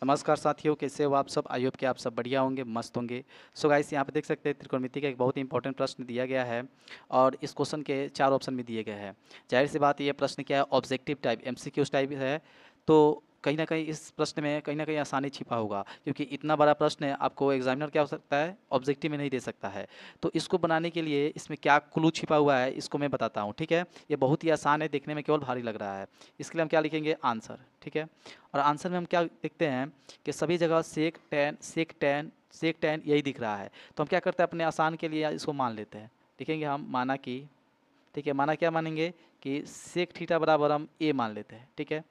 नमस्कार साथियों, कैसे हो आप सब। आई होप कि आप सब बढ़िया होंगे, मस्त होंगे। सो गाइस, यहाँ पे देख सकते हैं त्रिकोणमिति का एक बहुत ही इंपॉर्टेंट प्रश्न दिया गया है और इस क्वेश्चन के 4 ऑप्शन में दिए गए हैं। जाहिर सी बात, ये प्रश्न क्या है, ऑब्जेक्टिव टाइप एमसीक्यूज टाइप है। तो कहीं ना कहीं इस प्रश्न में कहीं ना कहीं आसानी छिपा होगा, क्योंकि इतना बड़ा प्रश्न है, आपको एग्जामिनर क्या हो सकता है, ऑब्जेक्टिव में नहीं दे सकता है। तो इसको बनाने के लिए इसमें क्या क्लू छिपा हुआ है, इसको मैं बताता हूँ। ठीक है, ये बहुत ही आसान है, देखने में केवल भारी लग रहा है। इसके लिए हम क्या लिखेंगे, आंसर। ठीक है, और आंसर में हम क्या देखते हैं कि सभी जगह sec ten sec ten sec ten यही दिख रहा है। तो हम क्या करते हैं, अपने आसान के लिए इसको मान लेते हैं। लिखेंगे हम माना कि, ठीक है, माना क्या मानेंगे कि सेक थीटा बराबर हम ए मान लेते हैं। ठीक है,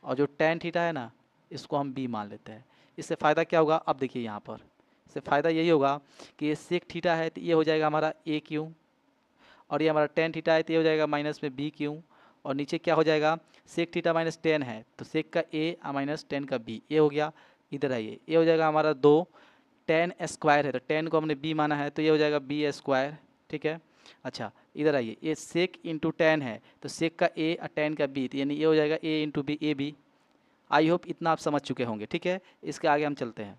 और जो टेन थीटा है ना, इसको हम बी मान लेते हैं। इससे फ़ायदा क्या होगा, अब देखिए यहाँ पर इससे फ़ायदा यही होगा कि ये सेक थीटा है तो ये हो जाएगा हमारा ए क्यू, और ये हमारा टेन थीटा है तो ये हो जाएगा माइनस में बी क्यू, और नीचे क्या हो जाएगा, सेक थीटा माइनस टेन है तो सेक का ए माइनस टेन का बी, ये हो गया। इधर आइए, ये हो जाएगा हमारा दो, टेन स्क्वायर है तो टेन को हमने बी माना है तो ये हो जाएगा बी स्क्वायर। ठीक है, अच्छा इधर आइए, ये सेक इंटू टेन है तो सेक का ए और टेन का बी, तो यानी ये हो जाएगा A into B, A B. I hope इतना आप समझ चुके होंगे। ठीक है, इसके आगे हम चलते हैं।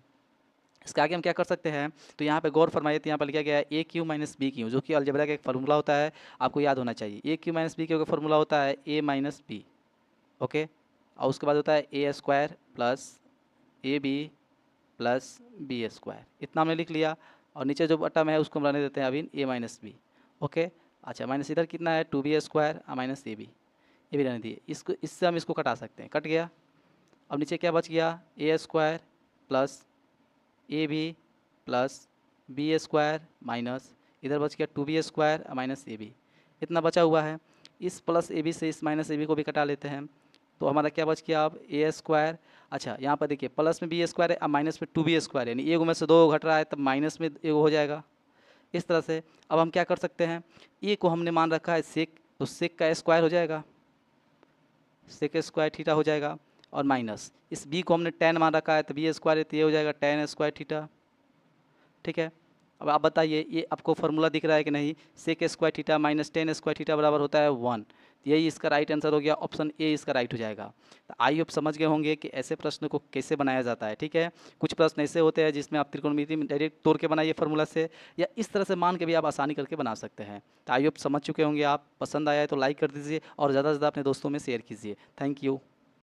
इसके आगे हम क्या कर सकते हैं, तो यहाँ पे गौर फरमाइए, तो यहाँ पर लिखा गया है ए क्यू माइनस बी क्यू, जो कि अलजेब्रा का एक फार्मूला होता है, आपको याद होना चाहिए। ए क्यू माइनस बी क्यू का फार्मूला होता है ए माइनस बी। ओके, और उसके बाद होता है A square plus A B plus B square. इतना हमने लिख लिया, और नीचे जो बटा में है उसको हम रहने देते हैं अभी ए माइनस बी। ओके, अच्छा माइनस इधर कितना है, two B square minus A B, ये भी रहने दिए। इसको इससे हम इसको कटा सकते हैं, कट गया। अब नीचे क्या बच गया, A square plus A B plus B square minus इधर बच गया two B square minus A B. इतना बचा हुआ है, इस प्लस ए बी से इस माइनस ए बी को भी कटा लेते हैं, तो हमारा क्या बच गया अब, ए स्क्वायर। अच्छा यहाँ पर देखिए, प्लस में बी स्क्वायर है और माइनस में टू बी स्क्वायर, यानी एक में से दो घट रहा है तब माइनस में एक हो जाएगा। इस तरह से अब हम क्या कर सकते हैं, ए को हमने मान रखा है सेक, तो सेक का स्क्वायर हो जाएगा, सेक स्क्वायर थीटा हो जाएगा, और माइनस इस बी को हमने टेन मान रखा है तो बी स्क्वायर है तो ये हो जाएगा टेन स्क्वायर थीटा। ठीक है, अब आप बताइए ये आपको फार्मूला दिख रहा है कि नहीं, sec square theta minus tan square theta बराबर होता है 1। यही इसका राइट आंसर हो गया, ऑप्शन ए इसका राइट हो जाएगा। तो आई होप समझ गए होंगे कि ऐसे प्रश्न को कैसे बनाया जाता है। ठीक है, कुछ प्रश्न ऐसे होते हैं जिसमें आप त्रिकोणमिति में डायरेक्ट तोड़ के बनाइए फार्मूला से, या इस तरह से मान के भी आप आसानी करके बना सकते हैं। तो आई होप समझ चुके होंगे आप। पसंद आया है तो लाइक कर दीजिए और ज़्यादा से ज़्यादा अपने दोस्तों में शेयर कीजिए। Thank you.